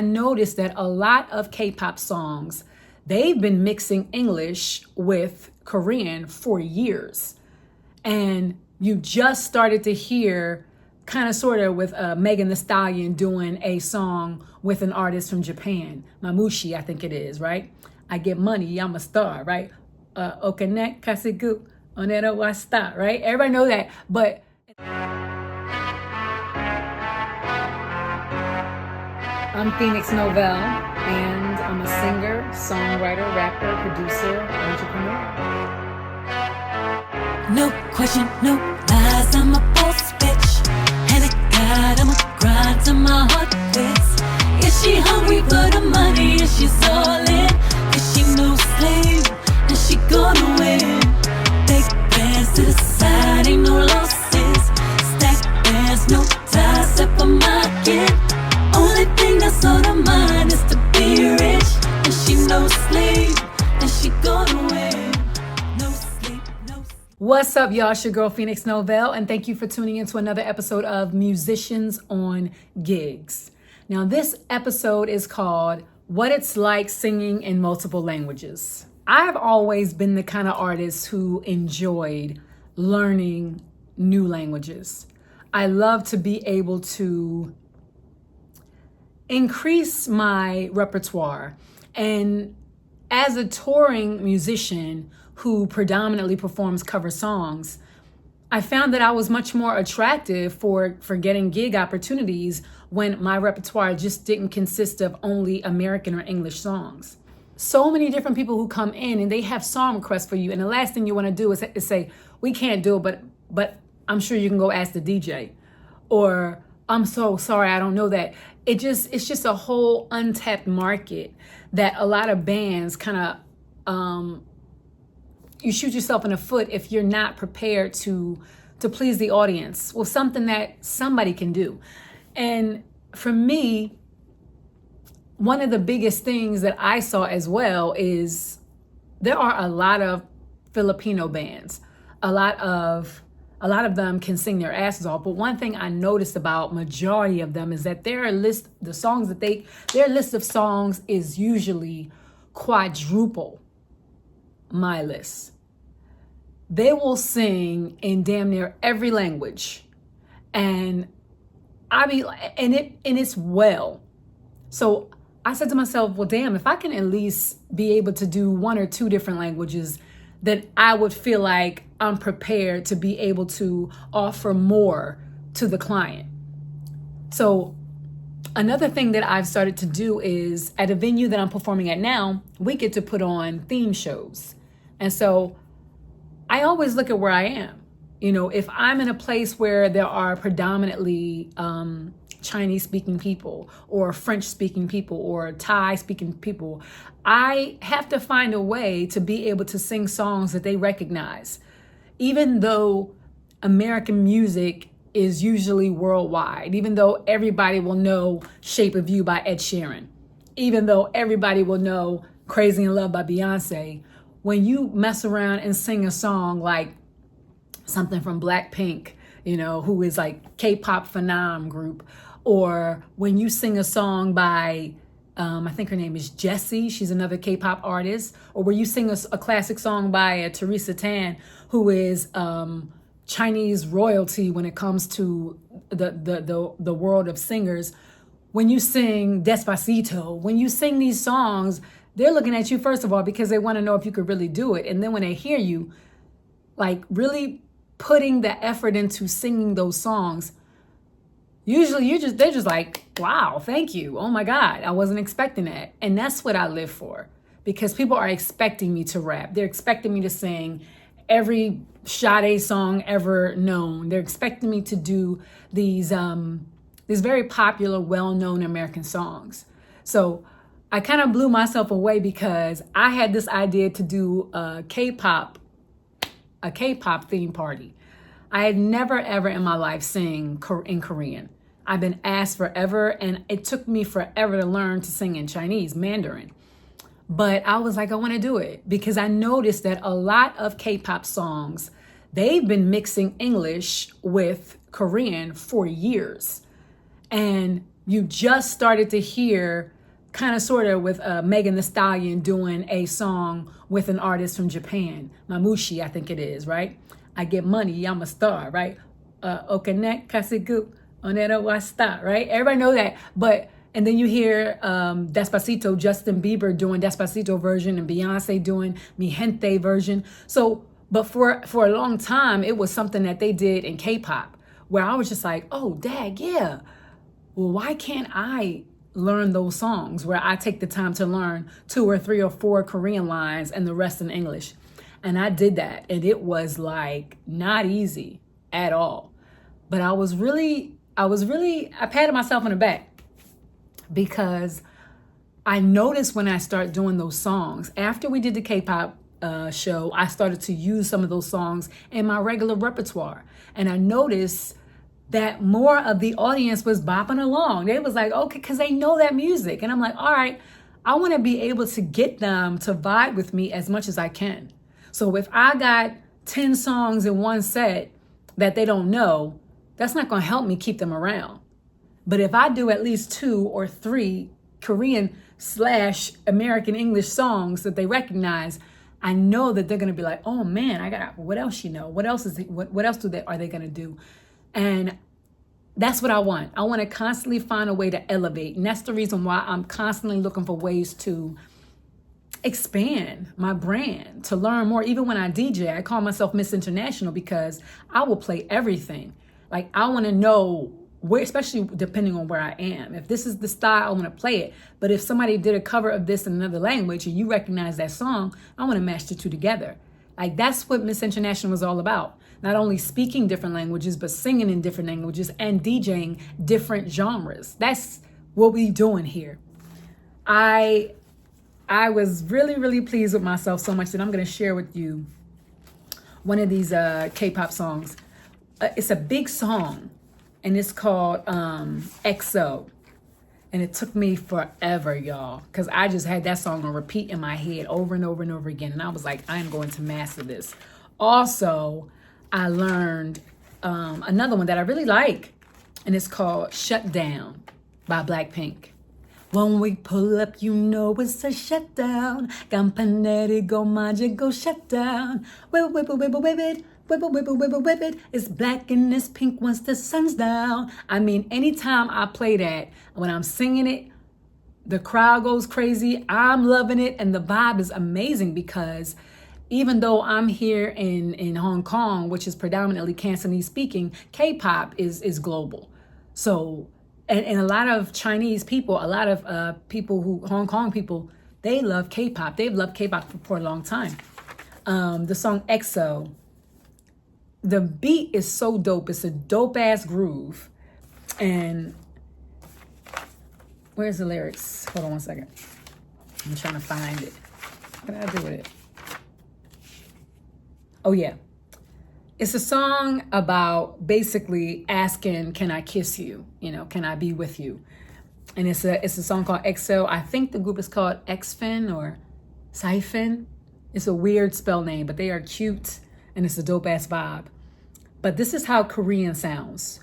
I noticed that a lot of K-pop songs, they've been mixing English with Korean for years. And you just started to hear kind of sort of with Megan Thee Stallion doing a song with an artist from Japan, Mamushi, I think it is, right? I get money, I'm a star, right? Okane kasigu, onera wa star, right? Everybody know that, but I'm Phoenix Novell, and I'm a singer, songwriter, rapper, producer, entrepreneur. No question, no lies, I'm a boss bitch. And I got, I'ma grind till my heart quits. Is she hungry for the money? Is she all in? Is she no slave? And she gonna win. Big bands to the side, ain't no losses. Stack bands, no ties, except for my kid. Only thing that's on her mind is to be rich. And she no slave, and she gonna win. No sleep, no sleep. What's up, y'all? It's your girl, Phoenix Novell, and thank you for tuning into another episode of Musicians on Gigs. Now, this episode is called What It's Like Singing in Multiple Languages. I've always been the kind of artist who enjoyed learning new languages. I love to be able to increase my repertoire. And as a touring musician who predominantly performs cover songs, I found that I was much more attractive for getting gig opportunities when my repertoire just didn't consist of only American or English songs. So many different people who come in and they have song requests for you, and the last thing you want to do is say, we can't do it, but I'm sure you can go ask the DJ, or I'm so sorry, I don't know that. It's just a whole untapped market that a lot of bands kind of, you shoot yourself in the foot if you're not prepared to please the audience. Well, something that somebody can do. And for me, one of the biggest things that I saw as well is there are a lot of Filipino bands. A lot of them can sing their asses off, but one thing I noticed about majority of them is that their list of songs is usually quadruple my list. They will sing in damn near every language, and it's well. So I said to myself, well, damn, if I can at least be able to do one or two different languages, then I would feel like I'm prepared to be able to offer more to the client. So another thing that I've started to do is at a venue that I'm performing at now, we get to put on theme shows. And so I always look at where I am. You know, if I'm in a place where there are predominantly Chinese speaking people or French speaking people or Thai speaking people, I have to find a way to be able to sing songs that they recognize. Even though American music is usually worldwide, even though everybody will know Shape of You by Ed Sheeran, even though everybody will know Crazy in Love by Beyonce, when you mess around and sing a song like something from Blackpink, you know, who is like K-pop phenom group, or when you sing a song by, I think her name is Jessie, she's another K-pop artist, or where you sing a classic song by Teresa Tan, who is Chinese royalty when it comes to the world of singers. When you sing Despacito, when you sing these songs, they're looking at you, first of all, because they want to know if you could really do it. And then when they hear you, like really putting the effort into singing those songs, usually they're just like, wow, thank you. Oh my God, I wasn't expecting that. And that's what I live for, because people are expecting me to rap. They're expecting me to sing every Sade song ever known. They're expecting me to do these very popular, well-known American songs. So I kind of blew myself away because I had this idea to do a K-pop theme party. I had never ever in my life sing in Korean. I've been asked forever, and it took me forever to learn to sing in Chinese, Mandarin. But I was like, I want to do it because I noticed that a lot of K-pop songs, they've been mixing English with Korean for years. And you just started to hear kind of sort of with Megan Thee Stallion doing a song with an artist from Japan, Mamushi, I think it is, right? I get money, I'm a star, right? Okane kasigu onera wasta, right? Everybody know that. But and then you hear Despacito, Justin Bieber doing Despacito version and Beyonce doing Mi Gente version. So, but for a long time, it was something that they did in K-pop where I was just like, oh, dag, yeah. Well, why can't I learn those songs where I take the time to learn 2 or 3 or 4 Korean lines and the rest in English? And I did that. And it was like not easy at all. But I patted myself on the back because I noticed when I start doing those songs, after we did the K-pop show, I started to use some of those songs in my regular repertoire. And I noticed that more of the audience was bopping along. They was like, okay, because they know that music. And I'm like, all right, I want to be able to get them to vibe with me as much as I can. So if I got 10 songs in one set that they don't know, that's not going to help me keep them around. But if I do at least 2 or 3 Korean/American English songs that they recognize, I know that they're going to be like, oh man, what else you know? What else are they going to do? And that's what I want. I want to constantly find a way to elevate. And that's the reason why I'm constantly looking for ways to expand my brand, to learn more. Even when I DJ, I call myself Miss International because I will play everything. Like I want to know where, especially depending on where I am. If this is the style, I want to play it. But if somebody did a cover of this in another language and you recognize that song, I want to match the two together. Like that's what Miss International was all about. Not only speaking different languages, but singing in different languages and DJing different genres. That's what we doing here. I was really, really pleased with myself so much that I'm going to share with you one of these K-pop songs. It's a big song. And it's called EXO. And it took me forever, y'all, because I just had that song on repeat in my head over and over and over again. And I was like, I am going to master this. Also, I learned another one that I really like. And it's called Shut Down by Blackpink. When we pull up, you know it's a shutdown. Campanelli go magic, go shut down. Whip, whip, whip, whip, whip it. Whip it, whip it, whip it, whip it. It's black and it's pink once the sun's down. I mean, anytime I play that, when I'm singing it, the crowd goes crazy. I'm loving it. And the vibe is amazing because even though I'm here in Hong Kong, which is predominantly Cantonese speaking, K-pop is global. So, and a lot of Chinese people, a lot of Hong Kong people, they love K-pop. They've loved K-pop for a long time. The song EXO. The beat is so dope. It's a dope ass groove. And where's the lyrics? Hold on one second. I'm trying to find it. What did I do with it? Oh yeah. It's a song about basically asking, can I kiss you? You know, can I be with you? And it's a song called EXO. I think the group is called Xfin or Syphon. It's a weird spell name, but they are cute. And it's a dope ass vibe. But this is how Korean sounds.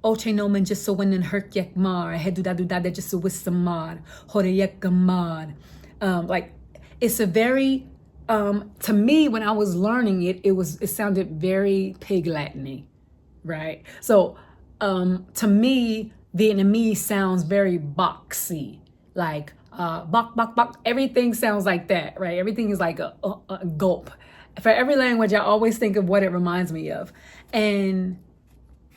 Oche nomen just so when hurt yak mar, hedu da that just so with some mod, hore yak mod. Like it's a very to me when I was learning it, it sounded very pig Latin-y, right? So to me, Vietnamese sounds very boxy, like bok bok bok. Everything sounds like that, right? Everything is like a gulp. For every language, I always think of what it reminds me of. And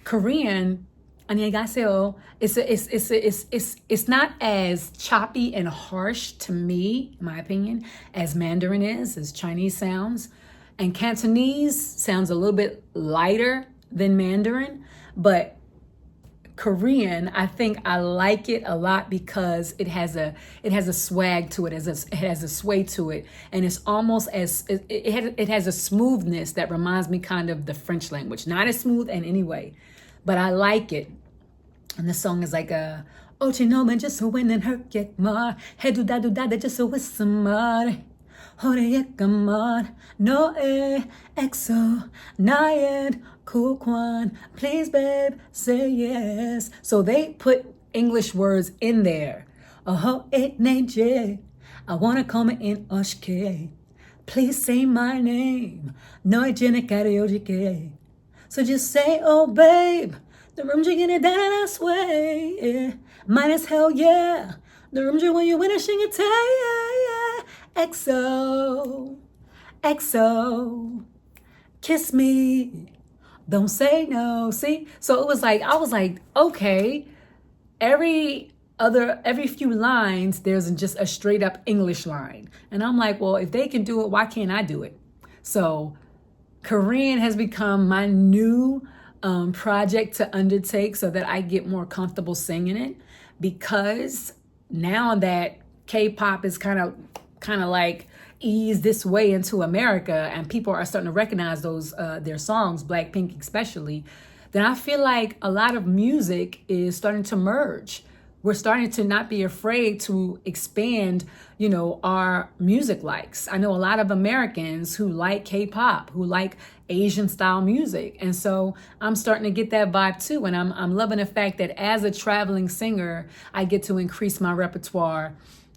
Korean, 안녕하세요, it's not as choppy and harsh to me, in my opinion, as Mandarin is, as Chinese sounds. And Cantonese sounds a little bit lighter than Mandarin, but Korean, I think I like it a lot because it has a swag to it, it has a sway to it, and it's almost as it has a smoothness that reminds me kind of the French language. Not as smooth in any way, but I like it. And the song is like a Oche no man just so when and hurt get mar hedu da just so with some mar hore yakamar no exo nayed cool kwan please babe say yes. So they put English words in there. Oh, it named J. I wanna come in Oshke. Please say my name. No hygienic karaoke. So just say, oh babe, the room's you get it down and I sway. Yeah. Mine as hell, yeah. The room's you when you win a shing it, yeah. XO, XO, kiss me. Don't say no. See? So it was like, I was like, okay, every few lines, there's just a straight up English line. And I'm like, well, if they can do it, why can't I do it? So Korean has become my new project to undertake so that I get more comfortable singing it, because now that K-pop is kind of like eased this way into America and people are starting to recognize those their songs, Blackpink especially, then I feel like a lot of music is starting to merge. We're starting to not be afraid to expand, our music likes. I know a lot of Americans who like K-pop, who like Asian style music. And so I'm starting to get that vibe too. And I'm loving the fact that as a traveling singer, I get to increase my repertoire,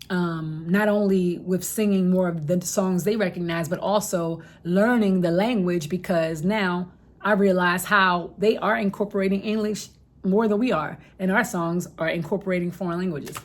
not only with singing more of the songs they recognize, but also learning the language, because now I realize how they are incorporating English more than we are, and our songs are incorporating foreign languages.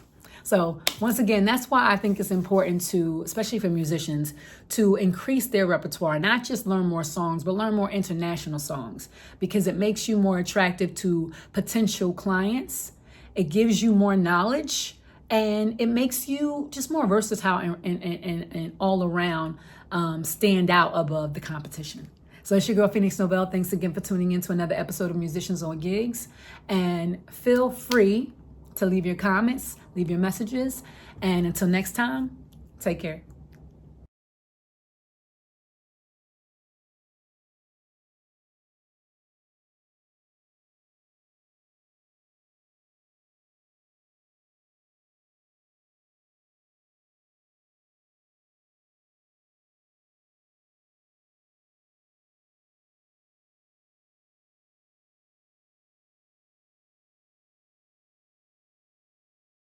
So once again, that's why I think it's important to, especially for musicians, to increase their repertoire, not just learn more songs, but learn more international songs, because it makes you more attractive to potential clients. It gives you more knowledge, and it makes you just more versatile and all around stand out above the competition. So it's your girl, Phoenix Nobel. Thanks again for tuning in to another episode of Musicians on Gigs. And feel free to leave your comments, leave your messages. And until next time, take care.